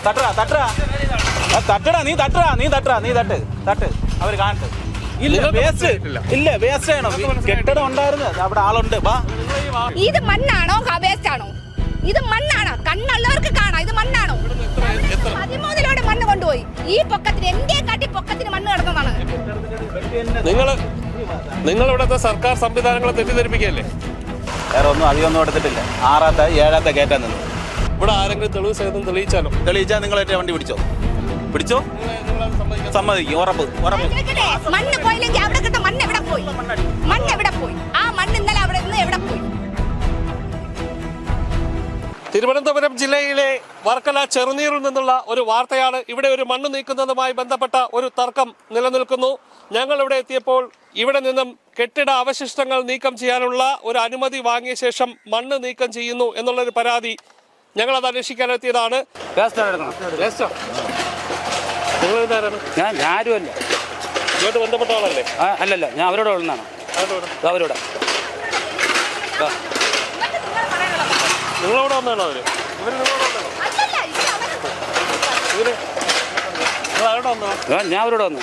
തട്ടടാ നീ തട്ട് അവര് കാണട്ടെ. ഇല്ല വേസ്റ്റ് ഇല്ല വേസ്റ്റ് ആണോ? കെട്ടിടം ഉണ്ടായിരുന്നു, അവിടെ ആളുണ്ട്. ഇത് മണ്ണാണോ വേസ്റ്റ് ആണോ? ഇത് മണ്ണാണോ? കണ്ണുള്ളവർക്ക് കാണാം. ഇത് മണ്ണാണോ? 13 മണ്ണ് കൊണ്ടുപോയി. ഈ പൊക്കത്തിന് എന്റെ കാട്ടി പൊക്കത്തിന് മണ്ണ് കിടന്നതാണ്. നിങ്ങൾ ഇവിടുത്തെ സർക്കാർ സംവിധാനങ്ങളെ തെറ്റിദ്ധരിപ്പിക്കല്ലേ? വേറെ ഒന്നും അധികമൊന്നും എടുത്തിട്ടില്ല. 6ാമത്തെ 7ാമത്തെ കയറ്റാൻ നിന്ന്. ഇവിടെ ആരെങ്കിലും തെളിവ് സഹിതം തെളിയിച്ചാൽ നിങ്ങളേറ്റ വണ്ടി പിടിച്ചോ സമ്മതിക്കും. ഉറപ്പ് മണ്ണ് പോയില്ലെങ്കിൽ അവിടെ കിട്ട മണ്ണ് എവിടെ പോയി? ആ മണ്ണ് ഇന്നലെ അവിടെ നിന്ന് എവിടെ പോയി? തിരുവനന്തപുരം ജില്ലയിലെ വർക്കല ചെറുനീറിൽ നിന്നുള്ള ഒരു വാർത്തയാണ്. ഇവിടെ ഒരു മണ്ണ് നീക്കുന്നതുമായി ബന്ധപ്പെട്ട ഒരു തർക്കം നിലനിൽക്കുന്നു. ഞങ്ങൾ ഇവിടെ എത്തിയപ്പോൾ ഇവിടെ നിന്നും കെട്ടിട അവശിഷ്ടങ്ങൾ നീക്കം ചെയ്യാനുള്ള ഒരു അനുമതി വാങ്ങിയ ശേഷം മണ്ണ് നീക്കം ചെയ്യുന്നു എന്നുള്ളൊരു പരാതി ഞങ്ങൾ അത് അന്വേഷിക്കാൻ എത്തിയതാണ്. ഞാനുമല്ല, ഇങ്ങോട്ട് ബന്ധപ്പെട്ട ആളല്ലേ? അല്ലല്ല, ഞാൻ അവരോട് ഉള്ളതാണ്. അവരോട് നിങ്ങളവിടെ വന്നാണോ അവര്? ഞാൻ അവരോട് വന്നു.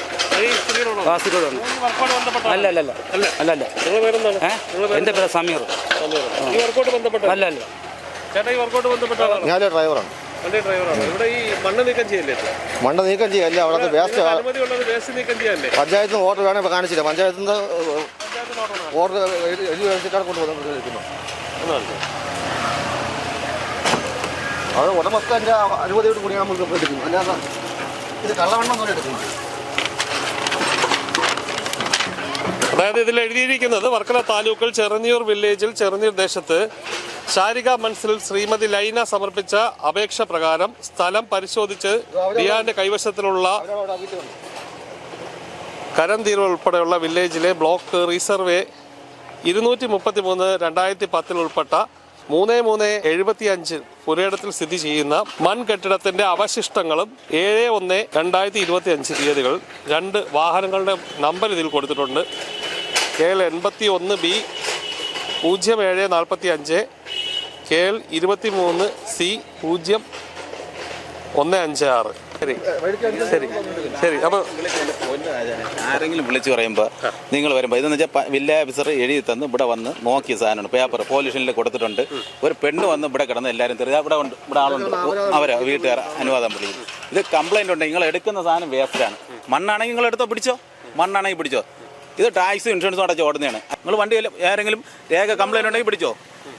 അല്ലല്ല, എന്റെ പേര് സമീർ. അല്ല ചേട്ടാ, ഈ വർക്കൗട്ട് ബന്ധപ്പെട്ട ഞാൻ ഡ്രൈവറാണ്. ഇവിടെ ഈ മണ്ണ് നീക്കം ചെയ്യല്ലേ? മണ്ണ് നീക്കം ചെയ്യല്ലേ? അവിടെ വേസ്റ്റ് നീക്കം ചെയ്യല്ലേ? പഞ്ചായത്തിന് ഓർഡർ വേണേ കാണിച്ചില്ല. പഞ്ചായത്തിന് ഓർഡർ എഴുതി വെച്ചിട്ടാണ് കൊണ്ടുപോകുന്നത്. അത് ഉടമസ്ഥൻ്റെ അനുമതിയോട് കൂടി നമുക്ക് എടുക്കുന്നു. അല്ലാതെ ഇത് കള്ളവണ്ണം പോലെ എടുക്കുന്നു. അതായത് ഇതിൽ എഴുതിയിരിക്കുന്നത് വർക്കല താലൂക്കിൽ ചെറുനീർ വില്ലേജിൽ ചെറുനീർ ദേശത്ത് ശാരിക മൻസിലിൽ ശ്രീമതി ലൈന സമർപ്പിച്ച അപേക്ഷ പ്രകാരം സ്ഥലം പരിശോധിച്ച് റിയാന്റെ കൈവശത്തിലുള്ള കരംതീർ ഉൾപ്പെടെയുള്ള വില്ലേജിലെ ബ്ലോക്ക് റീസർവേ 233/2010 ഉൾപ്പെട്ട 3375 പുരയിടത്തിൽ സ്ഥിതി ചെയ്യുന്ന കെട്ടിടത്തിന്റെ അവശിഷ്ടങ്ങളും 7/1/2025 തീയതികൾ 2 വാഹനങ്ങളുടെ നമ്പർ ഇതിൽ കൊടുത്തിട്ടുണ്ട്. KL 81B 0745, KL 23C 0156. ശരി. അപ്പൊ ആരെങ്കിലും വിളിച്ചു പറയുമ്പോൾ നിങ്ങൾ വരുമ്പോൾ ഇതെന്ന് വെച്ചാൽ വില്ലേജ് ഓഫീസർ എഴുതി തന്ന് ഇവിടെ വന്ന് നോക്കിയ സാധനമാണ്. പേപ്പർ പോലീസിൽ കൊടുത്തിട്ടുണ്ട്. ഒരു പെണ്ണ് വന്ന് ഇവിടെ കിടന്ന് എല്ലാവരും തെറിയ ഇവിടെ ഉണ്ട്, ഇവിടെ ആളുണ്ട്, അവരെ വീട്ടുകാർ അനുവാദം വിളിക്കും. ഇത് കംപ്ലൈന്റ് ഉണ്ട്. നിങ്ങൾ എടുക്കുന്ന സാധനം വേസ്റ്റാണ്. മണ്ണാണെങ്കിൽ നിങ്ങൾ എടുത്തോ പിടിച്ചോ, മണ്ണാണെങ്കിൽ പിടിച്ചോ. ഇത് ടാക്സ് ഇൻഷുറൻസ് അടച്ച് ഓടുന്നതാണ്. നിങ്ങൾ വണ്ടി ആരെങ്കിലും രേഖ കംപ്ലൈന്റ് ഉണ്ടെങ്കിൽ പിടിച്ചോ.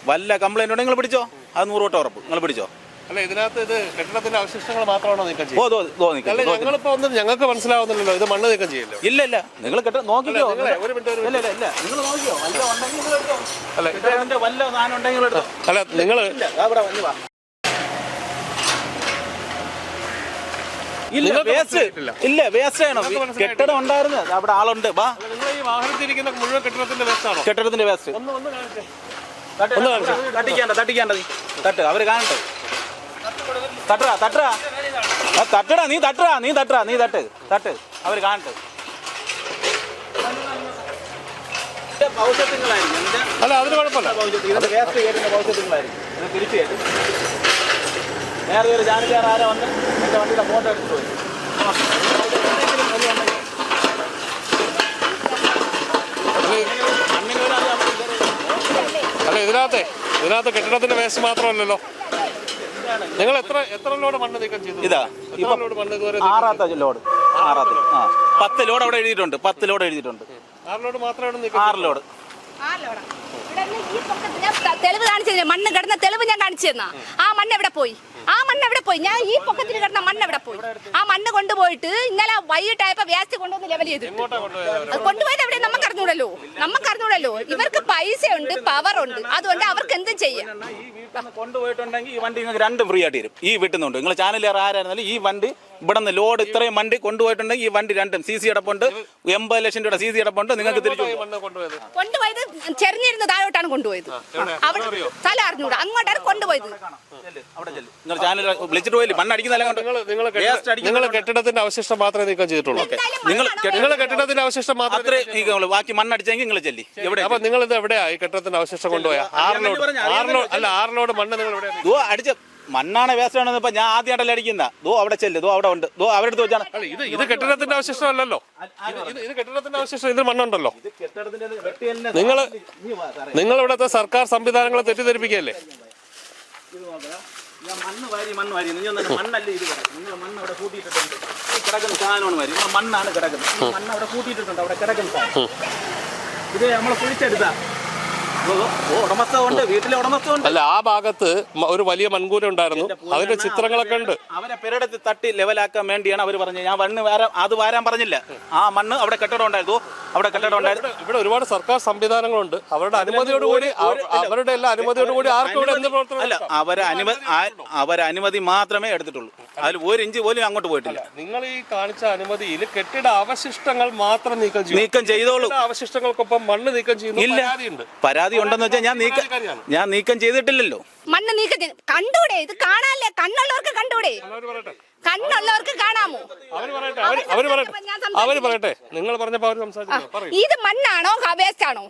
വല്ല കംപ്ലൈന്റ് ഉണ്ടെങ്കിൽ നിങ്ങൾ പിടിച്ചോ. അത് 100 ഉറപ്പ്. നിങ്ങൾ പിടിച്ചോ. അല്ല, ഇതിനകത്ത് ഇത് കെട്ടിടത്തിന്റെ അവശിഷ്ടങ്ങൾ മാത്രമാണോ നീക്കം ചെയ്യുന്നത്? ഞങ്ങളിപ്പോ ഒന്നും ഞങ്ങൾക്ക് മനസ്സിലാവുന്നില്ലല്ലോ. ഇത് മണ്ണ് നീക്കം ചെയ്യില്ല. ഇല്ല നിങ്ങൾ നോക്കിക്കോ. നിങ്ങൾ നോക്കിയോ. വല്ല സാധനം ഉണ്ടെങ്കിൽ അല്ല, നിങ്ങൾ ഇല്ല വേസ്റ്റ് ആണോ? കെട്ടിടം ഉണ്ടായിരുന്നു, അവിടെ ആളുണ്ട്. നിങ്ങൾ ഈ വാഹനത്തിരിക്കുന്ന മുഴുവൻ കെട്ടിടത്തിന്റെ വേസ്റ്റ് ആണോ? കെട്ടിടത്തിന്റെ വേസ്റ്റ് തട്ടിക്കാണ്ട തട്ട് അവര് കാണട്ടെ. തട്ടടാ നീ തട്ട് അവര് കാണട്ടെ. അല്ല, അതിന് കുഴപ്പമില്ല. വേസ്റ്റ് കയറ്റുന്ന ഭവിഷ്യത്തിലായിരിക്കും. തിരിച്ചു കയറ്റും. നേരെ ഒരു ജാനുകാർ ആരാ വന്ന് എന്റെ വണ്ടിയുടെ ഫോട്ടോ എടുത്തിട്ട് പോയി. അല്ല, ഇതിനകത്ത് കെട്ടിടത്തിന്റെ വേസ്റ്റ് മാത്രമല്ലല്ലോ. നിങ്ങൾ എത്ര ലോഡ് മണ്ണ് നീക്കം ചെയ്തു? ഇതാ ഇപ്പൊ ലോഡ് മണ്ണ് ഇതുവരെ 6ാമത്തെ ലോഡ്. 10 ലോഡ് അവിടെ എഴുതിയിട്ടുണ്ട്. 10 ലോഡ് എഴുതിയിട്ടുണ്ട്. 6 ലോഡ് മാത്രമാണ്. 6 ലോഡ്. തെളിവ് കാണിച്ചു. മണ്ണ് കിടന്ന തെളിവ് ഞാൻ കാണിച്ചു തന്നാ. ആ മണ്ണ് എവിടെ പോയി? ഞാൻ ഈ പൊക്കത്തിൽ കിടന്ന മണ്ണ് എവിടെ പോയി? ആ മണ്ണ് കൊണ്ടുപോയിട്ട് ഇന്നലെ വൈകിട്ടായപ്പോ വേസ്റ്റ് കൊണ്ടുവന്ന് ലെവൽ ചെയ്തു. കൊണ്ടുപോയത് എവിടെ? നമുക്ക് അറിഞ്ഞൂടല്ലോ. ഇവർക്ക് പൈസയുണ്ട്, പവർ ഉണ്ട്. അതുകൊണ്ട് അവർക്ക് എന്തും ചെയ്യാം. കൊണ്ടുപോയിട്ടുണ്ടെങ്കിൽ ഈ വണ്ടി നിങ്ങൾക്ക് 2 ഫ്രീ ആയിട്ട് തരും. ഈ വീട്ടുന്നുണ്ട്. നിങ്ങൾ ചാനലുകാർ ആരായിരുന്നാലും ഈ വണ്ടി ഇവിടെ നിന്ന് ലോഡ് ഇത്രയും വണ്ടി കൊണ്ടുപോയിട്ടുണ്ടെങ്കിൽ ഈ വണ്ടി 2 CC അടപ്പുണ്ട്. 80 ലക്ഷം രൂപ CC അടപ്പുണ്ട്. നിങ്ങൾക്ക് തിരിച്ചു കൊണ്ടുപോയത് ചെറിഞ്ഞിരുന്ന് താഴോട്ടാണ് കൊണ്ടുപോയത്. അവിടെ സ്ഥലം അറിഞ്ഞൂടാ. അങ്ങോട്ടാണ് കൊണ്ടുപോയത്. നിങ്ങൾ ചാനൽ വിളിച്ചിട്ട് പോയില്ലേ? മണ്ണടിക്കുന്നല്ല. നിങ്ങൾ കെട്ടിടത്തിന്റെ അവശിഷ്ടം മാത്രമേ നീക്കം ചെയ്തിട്ടുള്ളൂ. നിങ്ങൾ കെട്ടിടത്തിന്റെ അവശിഷ്ടം മാത്രമേ നീക്കമുള്ളൂ. ബാക്കി മണ്ണടിച്ചെങ്കിൽ നിങ്ങൾ ചെല്ലി. എവിടെ? അപ്പൊ നിങ്ങൾ ഇത് എവിടെയാ ഈ കെട്ടിടത്തിന്റെ അവശിഷ്ടം കൊണ്ടുപോയാ? 6 ലോഡ് മണ്ണ് നിങ്ങൾ എവിടെ അടിച്ച മണ്ണാണ് വേസ്റ്റ് ആണെന്ന് ഇപ്പൊ ഞാൻ ആദ്യമായിട്ടല്ല അടിക്കുന്ന അവിടെ ചെല്ല് അവിടെ ഉണ്ട് അവരുടെ വെച്ചാണ്. ഇത് കെട്ടിടത്തിന്റെ അവശിഷ്ടമല്ലല്ലോ, ഇത് കെട്ടിടത്തിന്റെ അവശിഷ്ടം, ഇതിൽ മണ്ണുണ്ടല്ലോ. നിങ്ങൾ ഇവിടുത്തെ സർക്കാർ സംവിധാനങ്ങളെ തെറ്റിദ്ധരിപ്പിക്കുകയല്ലേ? മണ്ണ് വാരി മണ്ണല്ലേ ഇത് നിങ്ങൾ മണ്ണ് അവിടെ കൂട്ടിയിട്ടുണ്ട്, കിടക്കുന്ന സാധനമാണ് വാരി മണ്ണാണ് കിടക്കുന്നത്. മണ്ണ് അവിടെ കൂട്ടിയിട്ടുണ്ട്, അവിടെ കിടക്കുന്ന സാധനം ഇത് നമ്മളെ കുഴിച്ചെടുത്താ ഉടമസ്ഥ വീട്ടിലെ ഉടമസ്ഥ. അല്ല, ആ ഭാഗത്ത് ഒരു വലിയ മൺകൂര ഉണ്ടായിരുന്നു, അതിന്റെ ചിത്രങ്ങളൊക്കെ ഉണ്ട്. അവരെ പെരടത്ത് തട്ടി ലെവലാക്കാൻ വേണ്ടിയാണ് അവർ പറഞ്ഞത്. ഞാൻ മണ്ണ് അത് വാരാൻ പറഞ്ഞില്ല. ആ മണ്ണ് അവിടെ കെട്ടിടം ഉണ്ടായിരുന്നു, അവിടെ കെട്ടിടം ഉണ്ടായിരുന്നു. ഇവിടെ ഒരുപാട് സർക്കാർ സംവിധാനങ്ങളുണ്ട്, അവരുടെ അനുമതിയോടുകൂടി, അവരുടെ എല്ലാ അനുമതിയോടുകൂടി ആർക്കും ഇവിടെ എന്ത് പ്രവർത്തനം അല്ല, അവരെ അനുമതി മാത്രമേ എടുത്തിട്ടുള്ളൂ. അതിൽ 1 ഇഞ്ച് പോലും അങ്ങോട്ട് പോയിട്ടില്ല. നിങ്ങൾ ഈ കാണിച്ച അനുമതിയിൽ കെട്ടിട അവശിഷ്ടങ്ങൾ മാത്രം നീക്കം ചെയ്തോളൂ. അവശിഷ്ടങ്ങൾക്കൊപ്പം മണ്ണ് നീക്കം ചെയ്യുന്നു. പരാതി ഉണ്ടെന്ന് വെച്ചാൽ ഞാൻ നീക്കം ചെയ്തിട്ടില്ലല്ലോ. മണ്ണ് നീക്കം കണ്ടൂടെ? ഇത് കാണാല്ലേ? കണ്ണുള്ളവർക്ക് കണ്ടൂടെ? കണ്ണുള്ളവർക്ക് കാണാമോ? അവര് പറയട്ടെ. നിങ്ങൾ പറഞ്ഞപ്പോ അവര് സംസാരിച്ചു. ഇത് മണ്ണാണോ വേസ്റ്റ് ആണോ?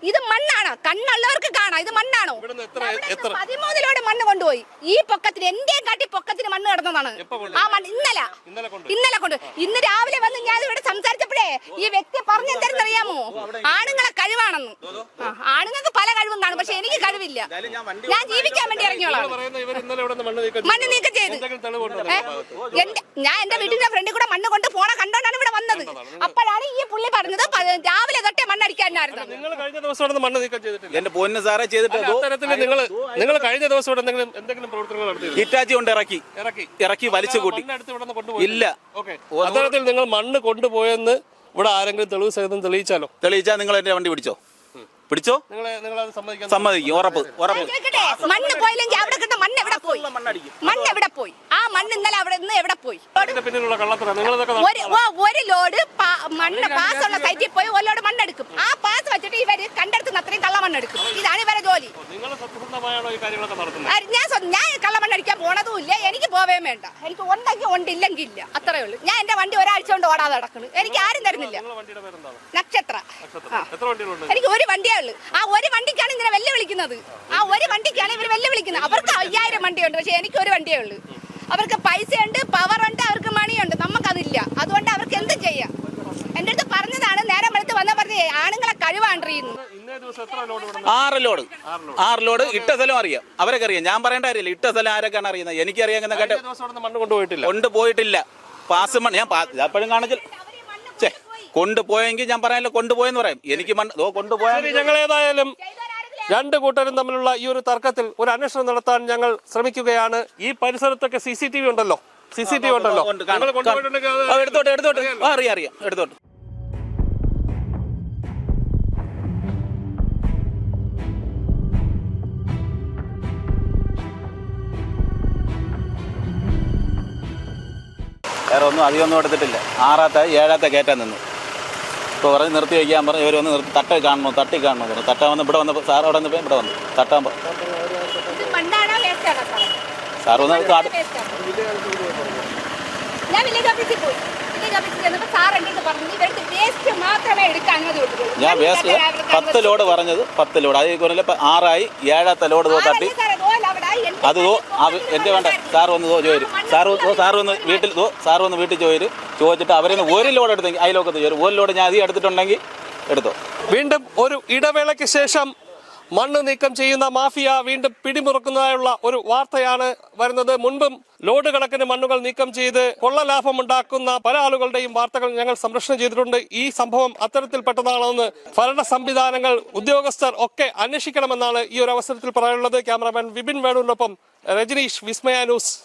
ഇത് മണ്ണാണോ? കണ്ണുള്ളവർക്ക് കാണാം. ഇത് മണ്ണാണോ? 13 മണ്ണ് കൊണ്ടുപോയി. ഈ പൊക്കത്തിന് എന്റെ കാട്ടി പൊക്കത്തിന് മണ്ണ് കിടന്നതാണ്. ആ മണ്ണ് ഇന്നലെ കൊണ്ട് ഇന്ന് രാവിലെ വന്ന് ഞാൻ ഇവിടെ സംസാരിച്ചപ്പോഴേ ഈ വ്യക്തി പറഞ്ഞെന്തറിയാമോ? ആണുങ്ങളെ കഴിവാണെന്ന്. ആണുങ്ങൾക്ക് പല കഴിവും കാണും, പക്ഷെ എനിക്ക് കഴിവില്ല. ഞാൻ ജീവിക്കാൻ വേണ്ടി ഇറങ്ങിയോളാണ്. മണ്ണ് നീക്കം ചെയ്ത് ഞാൻ എന്റെ വീട്ടിന്റെ ഫ്രണ്ടിൽ കൂടെ മണ്ണ് കൊണ്ട് പോണ കണ്ടോണ്ടാണ് ഇവിടെ വന്നത്. അപ്പോഴാണ് ഈ പുള്ളി പറഞ്ഞത് രാവിലെ തൊട്ടേ മണ്ണടിക്കാനായിരുന്നു. എന്റെ പൊന്ന് സാറേ ചെയ്തിട്ട് നിങ്ങൾ കഴിഞ്ഞ ദിവസം എന്തെങ്കിലും പ്രവർത്തനങ്ങൾ നടത്തി? ഹിറ്റാച്ചി കൊണ്ട് ഇറക്കി വലിച്ചു കൂട്ടി ഇല്ല. അത്തരത്തിൽ നിങ്ങൾ മണ്ണ് കൊണ്ടുപോയെന്ന് ഇവിടെ ആരെങ്കിലും തെളിവ് സഹിതം തെളിയിച്ചാൽ നിങ്ങൾ എന്റെ വണ്ടി പിടിച്ചോ? സമ്മതിക്കും. ഉറപ്പ്. മണ്ണ് പോയില്ലെങ്കിൽ അവിടെ കിട്ടുന്ന മണ്ണ് എവിടെ പോയി? മണ്ണ് എവിടെ പോയി? ആ മണ്ണ് ഇന്നലെ അവിടെ നിന്ന് എവിടെ പോയി? ഒരു ലോഡ് മണ്ണ് പാസ്സുള്ള സൈറ്റിൽ പോയി ഒരു ലോഡ് മണ്ണെടുക്കും. ആ പാസ് വെച്ചിട്ട് ഇവര് കണ്ടെടുക്കുന്ന അത്രയും കള്ളമണ്ണെടുക്കും. ഇതാണ് ഇവരെ ജോലി. ഞാൻ കള്ളമണ്ണടിക്കാൻ പോണതും ഇല്ല, എനിക്ക് പോവേം വേണ്ട. എനിക്ക് ഉണ്ടെങ്കിൽ ഉണ്ടില്ലെങ്കിൽ ഇല്ല, അത്രേ ഉള്ളൂ. ഞാൻ എന്റെ വണ്ടി ഒരാഴ്ച കൊണ്ട് ഓടാതെ നടക്കുന്നു. എനിക്ക് ആരും തരുന്നില്ല. നക്ഷത്ര. എനിക്ക് ഒരു വണ്ടിയേ ഉള്ളൂ. ആ ഒരു വണ്ടിക്കാണ് ഇങ്ങനെ വെല്ലുവിളിക്കുന്നത്. ആ ഒരു വണ്ടിക്കാണ് ഇവർ വെല്ലുവിളിക്കുന്നത്. അവർക്ക് 5000 വണ്ടിയുണ്ട്, പക്ഷെ എനിക്ക് ഒരു വണ്ടിയേ ഉള്ളൂ. അവർക്ക് പൈസയുണ്ട്, പവറുണ്ട്, അവർക്ക് മണിയുണ്ട്. നമുക്കതില്ല. അതുകൊണ്ട് അവർക്ക് എന്തും ചെയ്യാം. എന്റെ അടുത്ത് പറഞ്ഞതാണ്, നേരം വെളുത്ത് വന്ന പറഞ്ഞേ ആണുങ്ങളെ കഴിവാണ്ടിരിക്കുന്നു. 6 ലോഡ് ഇട്ട സ്ഥലം അറിയാം, അവരൊക്കെ അറിയാം. ഞാൻ പറയേണ്ട കാര്യമില്ല. ഇട്ട സ്ഥലം ആരൊക്കെയാണ് അറിയുന്നത്? എനിക്കറിയാം. കൊണ്ടുപോയിട്ടില്ല. പാസ് മണ്ണ് ഞാൻ എപ്പോഴും കാണിച്ചില്ല. കൊണ്ടുപോയെങ്കിൽ ഞാൻ പറയാനല്ലോ, കൊണ്ടുപോയെന്ന് പറയും. എനിക്ക് കൊണ്ടുപോയാൽ ഞങ്ങൾ ഏതായാലും രണ്ട് കൂട്ടരും തമ്മിലുള്ള ഈ ഒരു തർക്കത്തിൽ ഒരു അന്വേഷണം നടത്താൻ ഞങ്ങൾ ശ്രമിക്കുകയാണ്. ഈ പരിസരത്തൊക്കെ CCTV ഉണ്ടല്ലോ. എടുത്തോട്ടെ. അറിയാം എടുത്തോട്ടെ. വേറെ ഒന്നും അധികമൊന്നും എടുത്തിട്ടില്ല. 6ാമത്തെ 7ാമത്തെ കയറ്റാൻ നിന്നു. ഇപ്പോൾ പറഞ്ഞ് നിർത്തി വയ്ക്കാൻ പറഞ്ഞു. ഇവർ വന്ന് നിർത്തി തട്ടി കാണണോ പറഞ്ഞു. തട്ടാൻ വന്ന് ഇവിടെ വന്നപ്പോൾ സാർ അവിടെ നിന്ന് ഇവിടെ വന്നു തട്ടാൻ സാർ വന്ന് ഞാൻ വില്ലേജ് ഓഫീസിൽ പോയി. ഞാൻ വേസ്റ്റ് 10 ലോഡ് പറഞ്ഞത് 10 ലോഡ് അതേ കുറഞ്ഞ 6ആയി. 7ാമത്തെ ലോഡ് തട്ടി അത് എന്റെ വേണ്ട. സാർ വന്ന് ചോദിച്ചു. സാർ വന്ന് വീട്ടിൽ ചോദിച്ചിട്ട് അവരെ 1 ലോഡ് എടുത്തെങ്കിൽ അയലോക്കത്ത് ചോദിച്ചു. 1 ലോഡ് ഞാൻ അധികം എടുത്തിട്ടുണ്ടെങ്കിൽ എടുത്തോ. വീണ്ടും ഒരു ഇടവേളയ്ക്ക് ശേഷം മണ്ണ് നീക്കം ചെയ്യുന്ന മാഫിയ വീണ്ടും പിടിമുറുക്കുന്നതായുള്ള ഒരു വാർത്തയാണ് വരുന്നത്. മുൻപും ലോഡ് കണക്കിന് മണ്ണുകൾ നീക്കം ചെയ്ത് കൊള്ള ലാഭമുണ്ടാക്കുന്ന പല ആളുകളുടെയും വാർത്തകൾ ഞങ്ങൾ സംരക്ഷണം ചെയ്തിട്ടുണ്ട്. ഈ സംഭവം അത്തരത്തിൽപ്പെട്ടതാണെന്ന് ഭരണ സംവിധാനങ്ങൾ, ഉദ്യോഗസ്ഥർ ഒക്കെ അന്വേഷിക്കണമെന്നാണ് ഈ ഒരു അവസരത്തിൽ പറയാനുള്ളത്. ക്യാമറാമാൻ വിപിൻ വേണുവിനൊപ്പം രജനീഷ്, വിസ്മയ ന്യൂസ്.